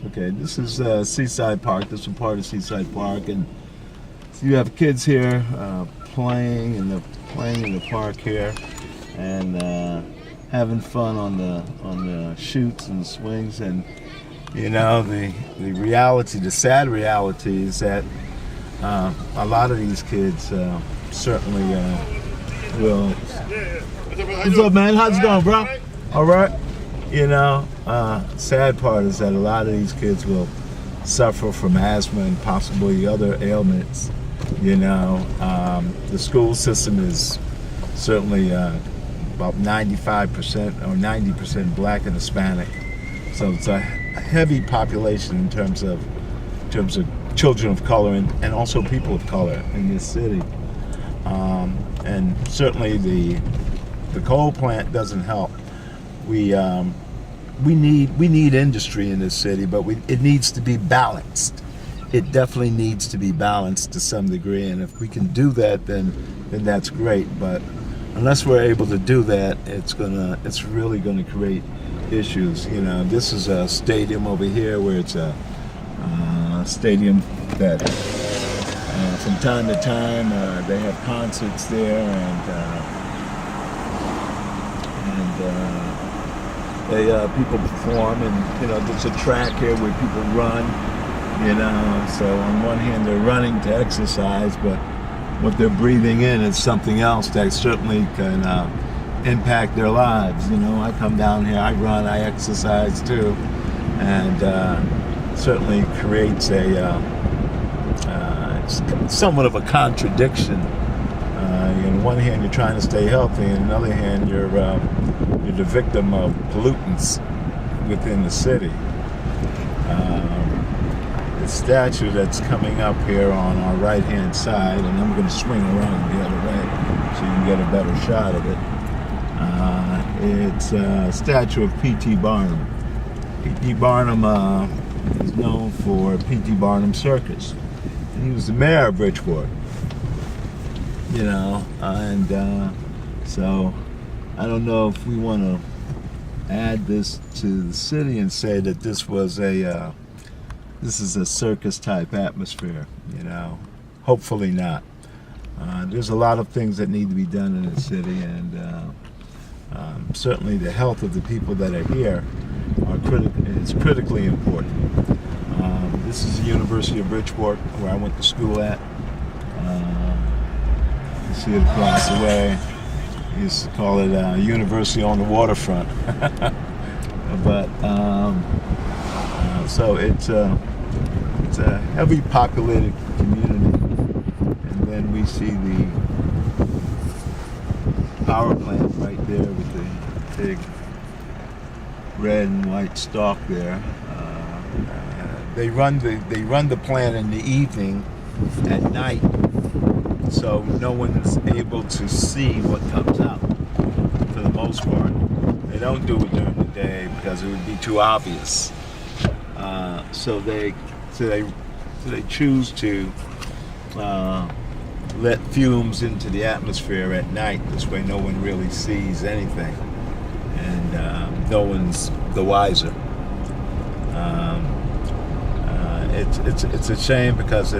Okay, this is Seaside Park. This is part of Seaside Park, and so you have kids here playing in the park here, and having fun on the chutes and swings. And you know, the reality, the sad reality, is that a lot of these kids certainly will. What's up, man? How's it going, bro? All right. You know, sad part is that a lot of these kids will suffer from asthma and possibly other ailments. You know, the school system is certainly about 95% or 90% black and Hispanic, so it's a heavy population in terms of children of color and also people of color in this city. And certainly the coal plant doesn't help. We need industry in this city, but it needs to be balanced. It definitely needs to be balanced to some degree, and if we can do that, then that's great. But unless we're able to do that, it's really gonna create issues. You know, this is a stadium over here where it's a stadium that from time to time they have concerts there, and people perform, and you know, there's a track here where people run. You know, so on one hand they're running to exercise, but what they're breathing in is something else that certainly can impact their lives. You know, I come down here, I run, I exercise too, and certainly creates it's somewhat of a contradiction. On one hand, you're trying to stay healthy, and on the other hand, you're the victim of pollutants within the city. The statue that's coming up here on our right-hand side, and I'm going to swing around the other way so you can get a better shot of it. It's a statue of P.T. Barnum. P.T. Barnum is known for P.T. Barnum Circus. And he was the mayor of Bridgeport. You know, and so I don't know if we want to add this to the city and say that this is a circus type atmosphere. You know, hopefully not. There's a lot of things that need to be done in the city, and certainly the health of the people that are here is critically important. This is the University of Bridgeport, where I went to school at. You see it across the way. We used to call it University on the Waterfront. But so it's a heavy populated community, and then we see the power plant right there with the big red and white stalk there. They run the plant in the evening at night, so no one's able to see what comes out for the most part. They don't do it during the day because it would be too obvious. So they choose to let fumes into the atmosphere at night. This way no one really sees anything, and no one's the wiser. It's a shame because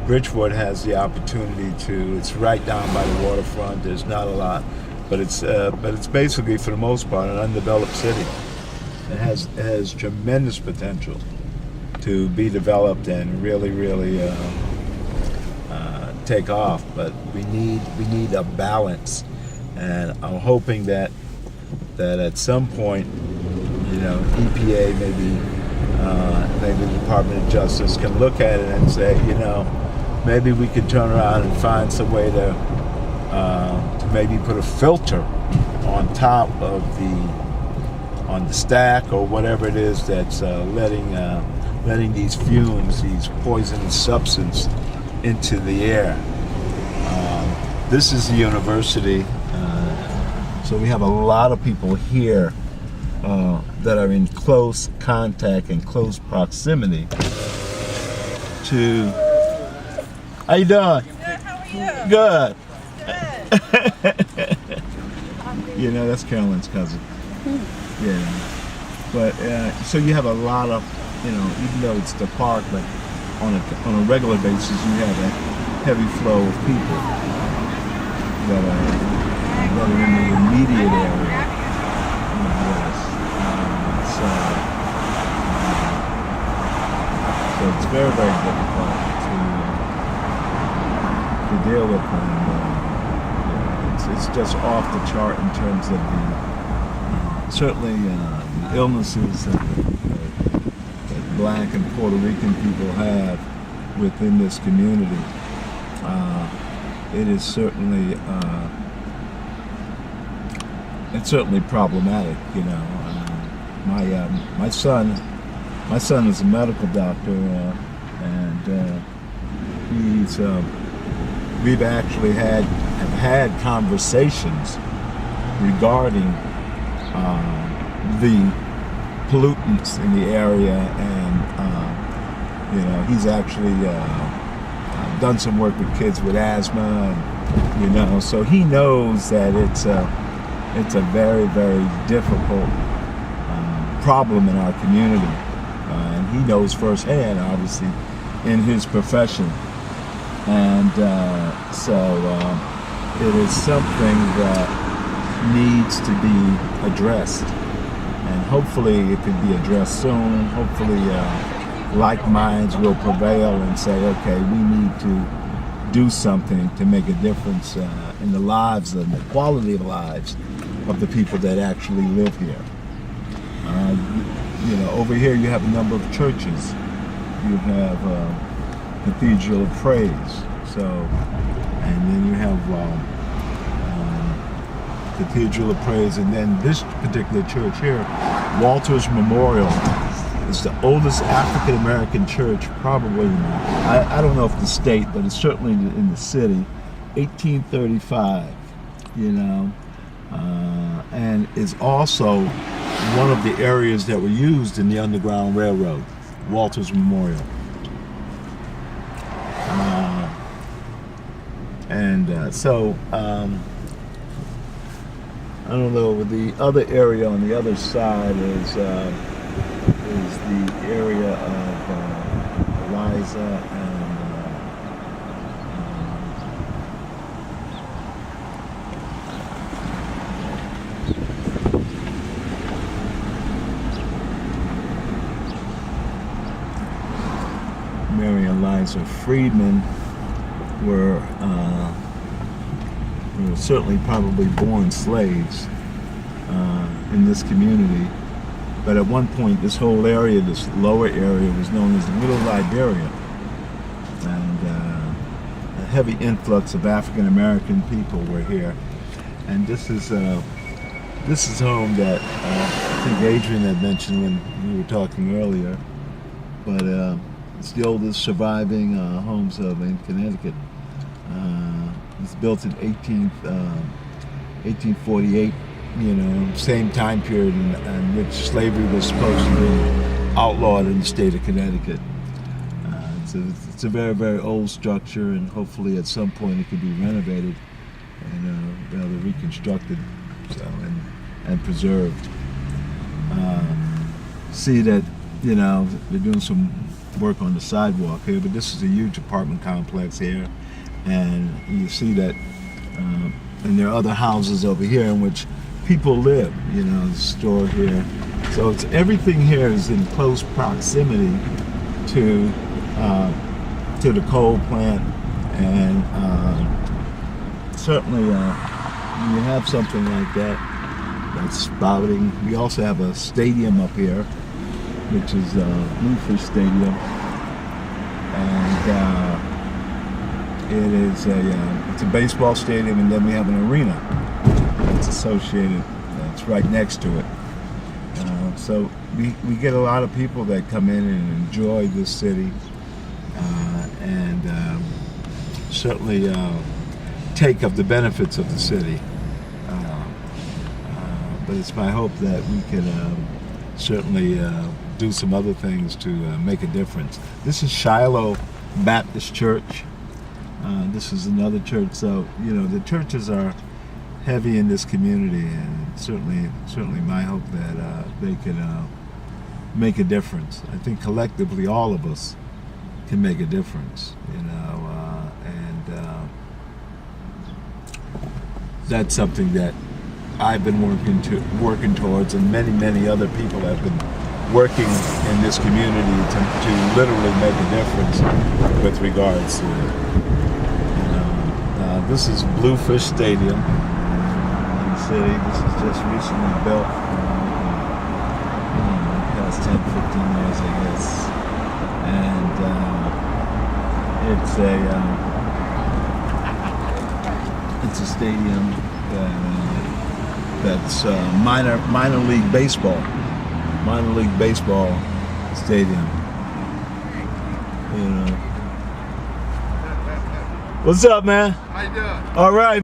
Bridgeport has the opportunity to. It's right down by the waterfront. There's not a lot, but it's basically, for the most part, an undeveloped city. It has tremendous potential to be developed and really take off. But we need a balance, and I'm hoping that at some point, you know, EPA maybe the Department of Justice can look at it and say, you know, maybe we could turn around and find some way to maybe put a filter on top of on the stack or whatever it is that's letting these fumes, these poisonous substances, into the air. This is the university, so we have a lot of people here that are in close contact and close proximity to. How you doing? Good. How are you? Good. Good. You know, that's Carolyn's cousin. Yeah. But so you have a lot of, even though it's the park, but on a regular basis, you have a heavy flow of people that are in the immediate area. Yes. So it's very, very difficult to deal with, and it's just off the chart in terms of the certainly the illnesses that Black and Puerto Rican people have within this community. It is certainly it's certainly problematic. My son is a medical doctor, and we've actually have had conversations regarding the pollutants in the area, and he's actually done some work with kids with asthma, and so he knows that it's a very, very difficult problem in our community, and he knows firsthand, obviously, in his profession, and so it is something that needs to be addressed, and hopefully it can be addressed soon. Hopefully like minds will prevail and say, okay, we need to do something to make a difference in the lives and the quality of lives of the people that actually live here. Over here you have a number of churches. You have Cathedral of Praise, and then you have Cathedral of Praise, and then this particular church here, Walter's Memorial, is the oldest African American church, probably. I don't know if the state, but it's certainly in the city, 1835. And is also one of the areas that were used in the Underground Railroad, Walter's Memorial. So I don't know. The other area on the other side is the area of Eliza and Mary and Eliza Friedman were certainly probably born slaves in this community. But at one point, this whole area, this lower area, was known as Little Liberia, and a heavy influx of African American people were here. And this is home that I think Adrian had mentioned when we were talking earlier. But it's the oldest surviving homes in Connecticut. It's built in 1848. Same time period in which slavery was supposed to be outlawed in the state of Connecticut. It's a very, very old structure, and hopefully at some point it could be renovated and rather reconstructed, and preserved. See that they're doing some work on the sidewalk here, but this is a huge apartment complex here, and you see that, and there are other houses over here in which people live, the store here. So everything here is in close proximity to the coal plant, and certainly you have something like that's spouting. We also have a stadium up here, which is Bluefish Stadium, and it's a baseball stadium, and then we have an arena that's associated. It's right next to it. So we get a lot of people that come in and enjoy this city, and certainly take of the benefits of the city. But it's my hope that we can certainly do some other things to make a difference. This is Shiloh Baptist Church. This is another church. So the churches are heavy in this community, and certainly my hope that they can make a difference. I think collectively all of us can make a difference, you know, and that's something that I've been working towards, and many other people have been working in this community to literally make a difference with regards to it. You know, this is Bluefish Stadium in the city. This is just recently built, past 10, 15 years, I guess. And it's a stadium that's minor league baseball stadium. You know. What's up, man? How you doing? All right.